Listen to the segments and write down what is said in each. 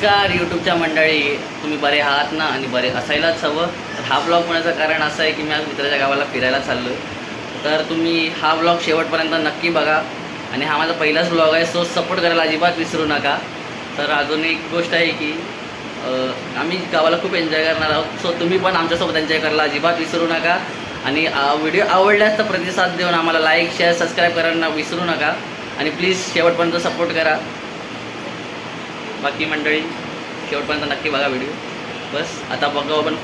नमस्कार यूट्यूबच्या मंडळी, तुम्ही बरे आहात ना? आणि बरे असायलाच हवं. तर हा ब्लॉग होण्याचं कारण असं आहे की मी आज मित्राच्या गावाला फिरायला चाललो आहे. तर तुम्ही हा ब्लॉग शेवटपर्यंत नक्की बघा. आणि हा माझा पहिलाच ब्लॉग आहे, सो सपोर्ट करायला अजिबात विसरू नका. तर अजून एक गोष्ट आहे की आम्ही गावाला खूप एन्जॉय करणार आहोत, सो तुम्ही पण आमच्यासोबत एन्जॉय करायला अजिबात विसरू नका. आणि व्हिडिओ आवडल्यास तर प्रतिसाद देऊन आम्हाला लाईक शेअर सबस्क्राईब करायला विसरू नका. आणि प्लीज शेवटपर्यंत सपोर्ट करा. बाकी मंडळी शेवटपर्यंत नक्की बघा व्हिडिओ. बस आता बघू आपण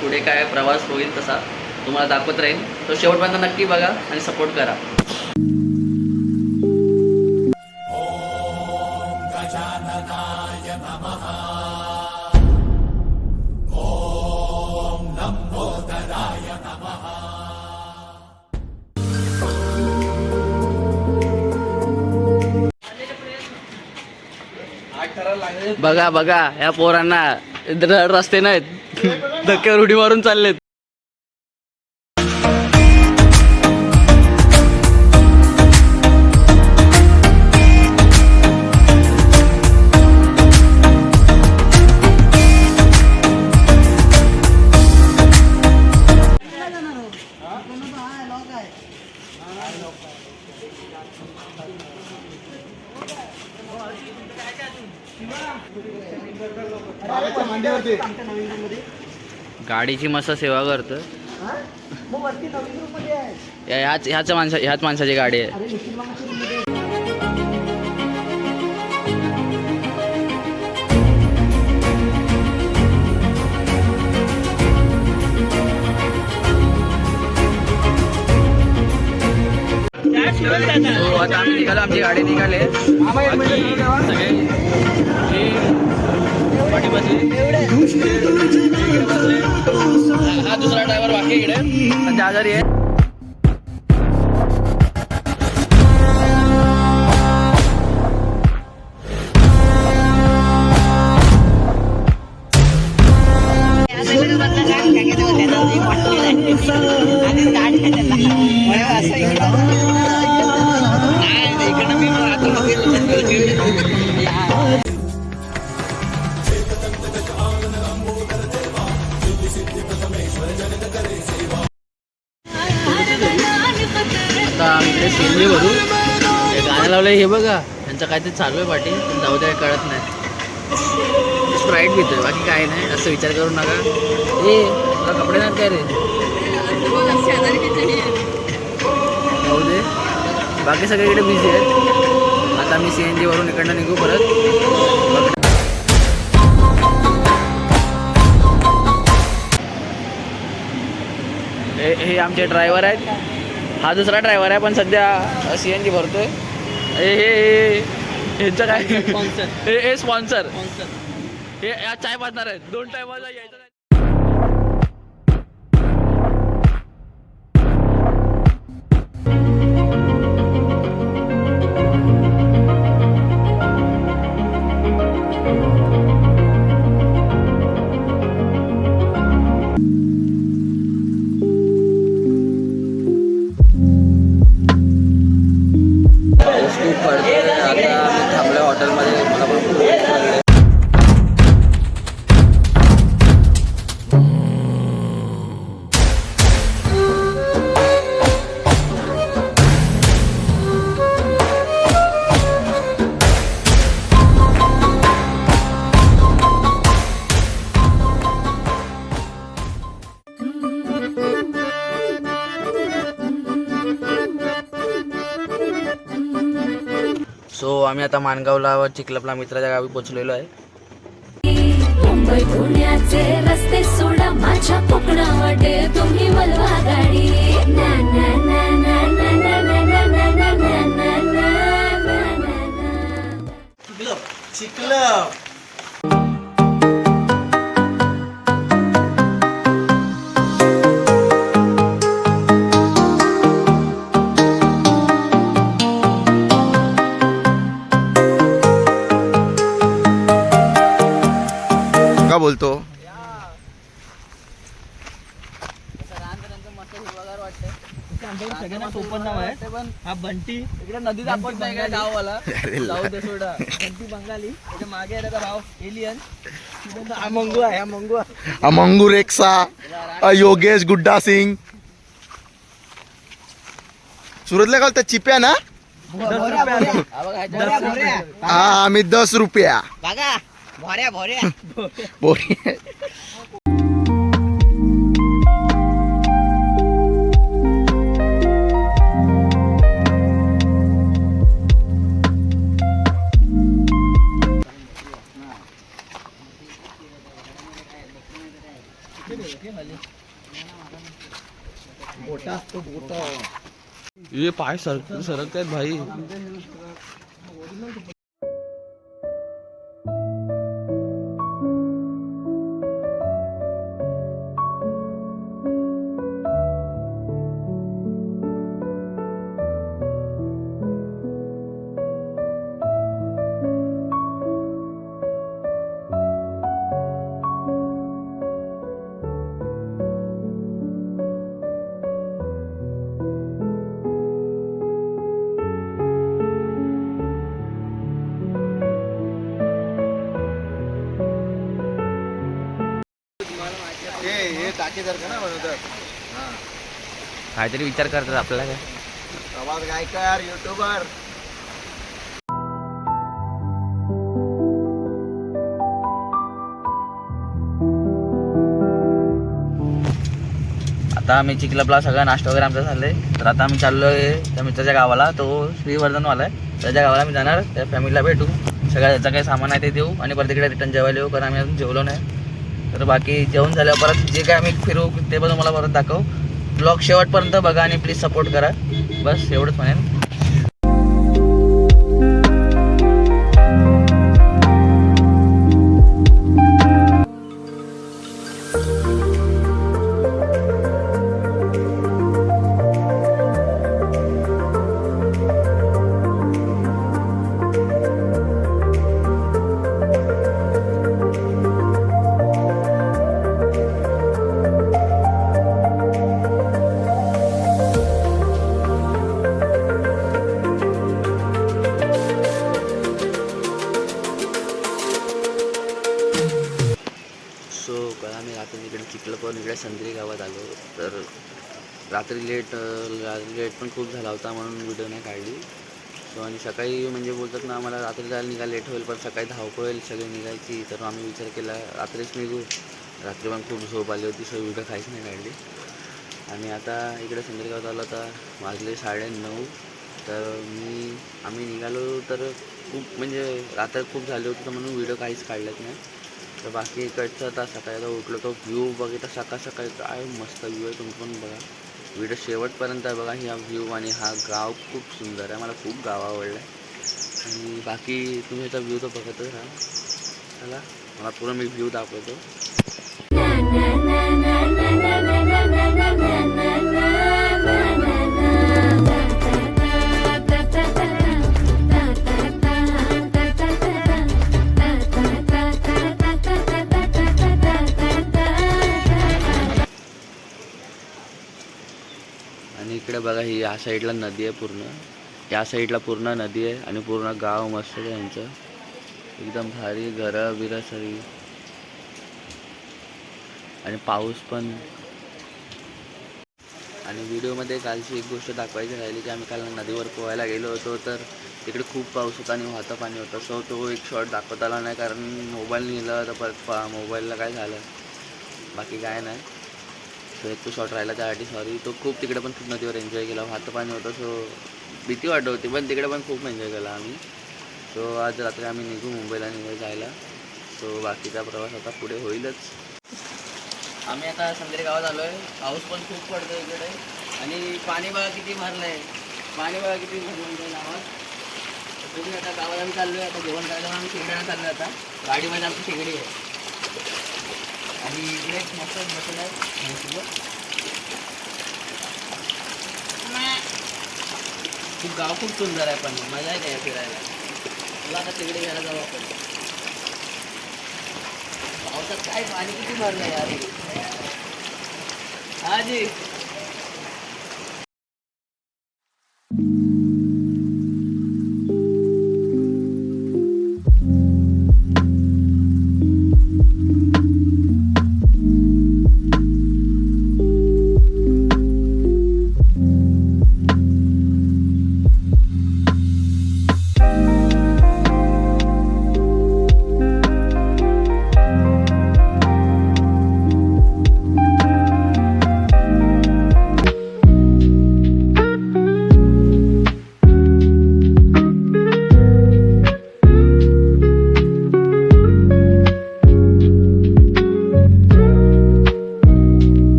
पुढे काय प्रवास होईल तसा तुम्हाला दाखवत राहील. तो शेवटपर्यंत नक्की बघा आणि सपोर्ट करा. बघा बघा या पोरांना रस्ते नाहीत, धक्क्यावर उडी मारून चाललेत. गाडीची मस्त सेवा करतो. ह्याच माणसाची गाडी आहे. आता आम्ही निघालो, आमची गाडी निघाले. हा दुसरा ड्रायव्हर बाकी इकडे आणि आजारी आहे. सीनरी भरू गाणं लावलंय हे बघा. त्यांचं काहीतरी चालू आहे पाठी, पण जाऊ द्या कळत नाही. स्प्राईट पितोय, बाकी काय नाही. असं विचार करू नका. ए कपडे नाहीत काय रे, जाऊ दे. बाकी सगळीकडे बिझी आहेत. आता मी CNG वरून इकडनं निघू परत. हे आमचे ड्रायव्हर आहेत. हा दुसरा ड्रायव्हर आहे, पण सध्या CNG भरतोय. ह्यांचं काय हे स्पॉन्सर हे या चाय पाजणार आहेत. 2 टायमाला यायचं नाही. सो आम्ही आता माणगावला व चिखलपला मित्राच्या गावी पोहोचलेलो आहे. मुंबई पुण्याचे रस्ते सोडा, माझ्या कोकणावाटे तुम्ही वलवा गाडी. ना ना ना ना ना ना ना ना ना ना ना ना. चिखलप का बोलतो. मस्त हिरवागार वाटतंय. सगळ्यांना टोपण नाव आहे. हा बंटी इकडे नदी दाखवत नाही काय गाववाला जाऊ दे सोडा. बंटी बंगाली. त्याच्या मागे आहे त्याचा भाव एलियन. हा मंगू आहे. हा मंगू आहे. अमंगू रेक्सा योगेश गुड्डा सिंग सुरतला का त्या चिप्या ना 10 रुपये. हा बघ ह्याच्या हा आम्ही 10 रुपया बघा भोऱ्या भोऱ्या. बोरी ये पाय सरकतायत भाई. काहीतरी विचार करतात आपल्याला काय. आवाज गायकर युट्यूबर आता आम्ही चिखलापला सगळा नाश्ता वगैरे आमचा झालाय. तर आता आम्ही चाललोय त्या मित्राच्या गावाला. तो श्रीवर्धनवाला आहे. त्याच्या गावाला आम्ही जाणार. त्या फॅमिलीला भेटू. सगळं याचं काही सामान आहे ते देऊ आणि परत तिकडे रिटर्न जेवायला येऊ. कारण आम्ही अजून जेवलो नाही. तर बाकी जेवण झाल्यावर परत जे काय आम्ही फिरू ते पण तुम्हाला परत दाखवू. ब्लॉग शेवटपर्यंत बघा आणि प्लीज सपोर्ट करा. बस एवढंच म्हणेन. सो कळा आम्ही रात्री इकडे चिखलापूर इकडे संत्री गावात आलो. तर रात्री लेट पण खूप झाला होता म्हणून व्हिडिओ नाही काढली. सो आणि सकाळी म्हणजे बोलतात ना आम्हाला रात्री जायला निघायला लेट होईल पण सकाळी धावपळ होईल सगळी निघायची. तर आम्ही विचार केला रात्रीच निघू. रात्री पण खूप झोप आली होती. सो व्हिडिओ काहीच नाही काढली. आणि आता इकडे संत्री गावात आलो. आता वाजले 9:30. तर आम्ही निघालो तर खूप म्हणजे रात्र खूप झाली होती तर म्हणून व्हिडिओ काहीच काढलेत नाही. तर बाकी इकडचं आता सकाळी उठलो तो व्ह्यू बघितला. सकाळी काय मस्त व्ह्यू आहे. तुम्ही पण बघा व्हिडिओ शेवटपर्यंत बघा. हा व्ह्यू आणि हा गाव खूप सुंदर आहे. मला खूप गाव आवडलं आहे. आणि बाकी तुम्ही याचा व्ह्यू तर बघतच राहा. चला मला पूर्ण मी व्ह्यू दाखवतो. आणि इकडे बघा ही या साईडला नदी आहे. पूर्ण या साईडला पूर्ण नदी आहे आणि पूर्ण गाव मस्त आहे यांचं. एकदम भारी घरं बिरं सगळी. आणि पाऊस पण. आणि व्हिडिओमध्ये कालची एक गोष्ट दाखवायची राहिली की आम्ही काल नदीवर पोहायला गेलो होतो. तर तिकडे खूप पाऊस होता आणि वाहतं पाणी होतं. सो तो एक शॉट दाखवता आला नाही कारण मोबाईल नेला तर परत मोबाईलला काय झालं बाकी काय नाही. सो एक तो शॉट राहिला त्यासाठी सॉरी. तो खूप तिकडे पण खूप नदीवर एन्जॉय केला. वाहतं पाणी होतं. सो भीती वाटत होती पण तिकडे पण खूप एन्जॉय केला आम्ही. सो आज रात्री आम्ही निघू मुंबईला जायला. सो बाकीचा प्रवास आता पुढे होईलच. आम्ही आता संत्री गावात आलो आहे. पाऊस पण खूप पडतो इकडे आणि पाणी बघा किती भरलं आहे. पाणी बघा किती भरलं म्हणजे गावात. तुम्ही आता गावात आम्ही चाललो आहे. आता जेवण करायला आम्ही शेगड्यानं चाललो आहे. आता गाडीमध्ये आमची शेगडी आहे आणि इकडे एक मस्त बसलं आहे. खूप गाव खूप सुंदर आहे पण मजा येते फिरायला. तुला आता शेगडी घ्यायला जाऊ आपण. पावसात काय पाणी किती भरलं यार. हा जी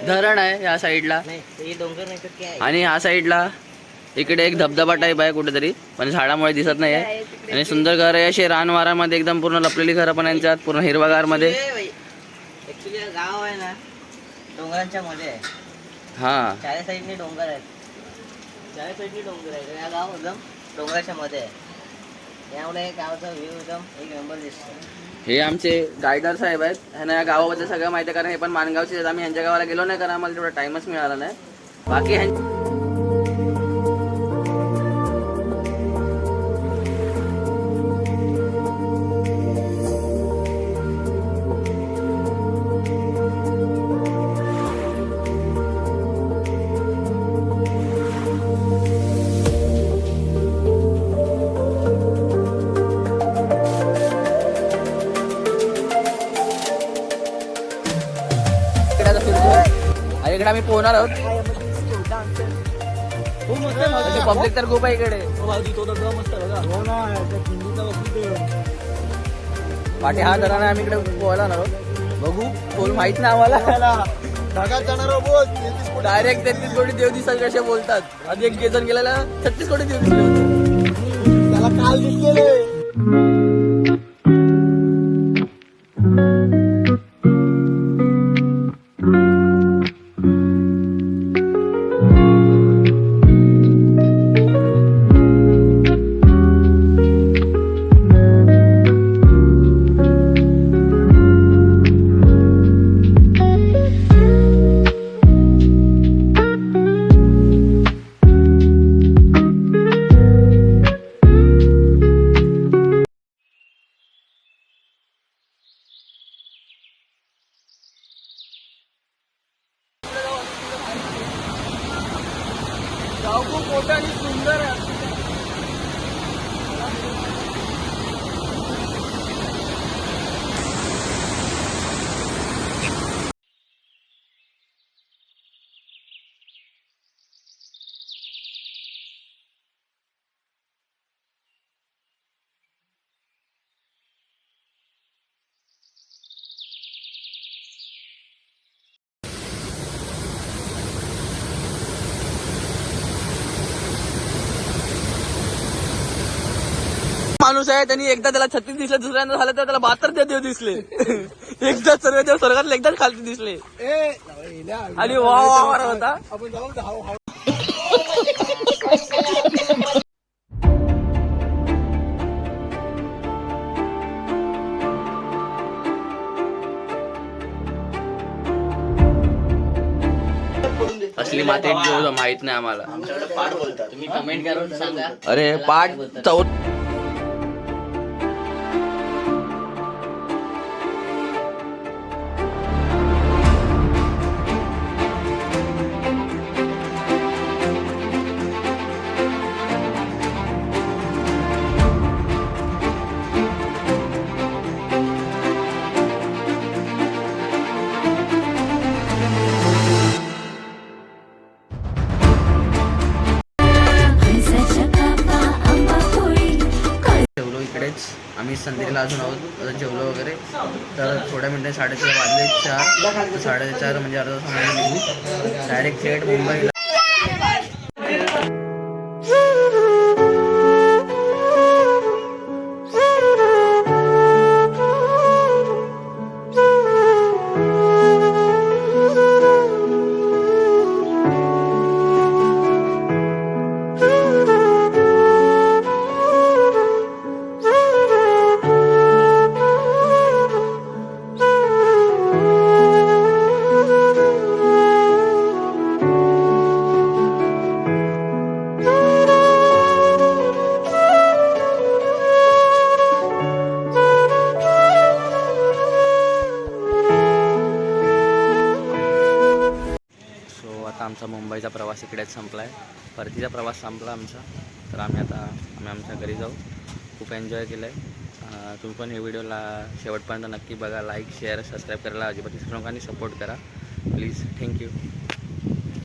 धरण आहे या साईडला नाही हे डोंगर नाही तर काय आणि ह्या साईडला इकडे एक धबधबा टाईप आहे कुठेतरी पण झाडामुळे दिसत नाही आहे आणि सुंदर घर आहे असे रानवारामध्ये एकदम पूर्ण लपलेली घरं पण यांच्यात पूर्ण हिरवागार मध्ये. ऍक्च्युली गाव आहे ना डोंगरांच्या मध्ये आहे. हा चारी साईडने डोंगर आहेत. चारी साईडने डोंगर आहे. या गाव एकदम डोंगराच्या मध्ये आहे. त्यामुळे गावचा व्ह्यू एकदम एक नंबर दिसतो. हे आमचे गायडर साहेब आहेत. ह्यांना या गावाबद्दल सगळं माहिती आहे कारण हे पण मानगावचे आहेत. आम्ही ह्यांच्या गावाला गेलो नाही कारण आम्हाला तेवढा टाइमच मिळाला नाही. बाकी इकडे आम्ही पोहणार आहोत. पब्लिक तर खूप आहे इकडे. पाठी हा धरण आहे आम्ही इकडे पोहायला आलो. बघू कोण माहित नाही आम्हाला. डायरेक्ट 33 कोटी देव दिसतात कसे बोलतात. आधी एक जण गेलेला 36 कोटी देव दिसले होते. त्याला काल दिसलेले. गाव खूप मोठं आणि सुंदर आहे. माणूस आहे त्यांनी एकदा त्याला 36 दिसले दुसऱ्यांदा झालं तर त्याला 72 देव दिसले. एकदा सर्व देव स्वर्गातले एकदाच खालती दिसले आणि वा होता. असली माती जो माहित नाही आम्हाला. तुम्ही कमेंट करून सांगा. अरे पाठ आम्ही संध्याला अजून आहोत जेवलो वगैरे तर थोड्या मिनिटं 4:30 वाजले. 4:30 म्हणजे अर्धा तास डायरेक्ट थेट मुंबईला. आमचा मुंबईचा प्रवास इकडेच संपला आहे. परतीचा प्रवास संपला आमचा. तर आम्ही आमच्या घरी जाऊ. खूप एन्जॉय केलं आहे. तुम्ही पण हे व्हिडिओला शेवटपर्यंत नक्की बघा. लाईक शेअर सबस्क्राईब करायला अजिबात विसरू नका आणि सपोर्ट करा प्लीज. थँक्यू.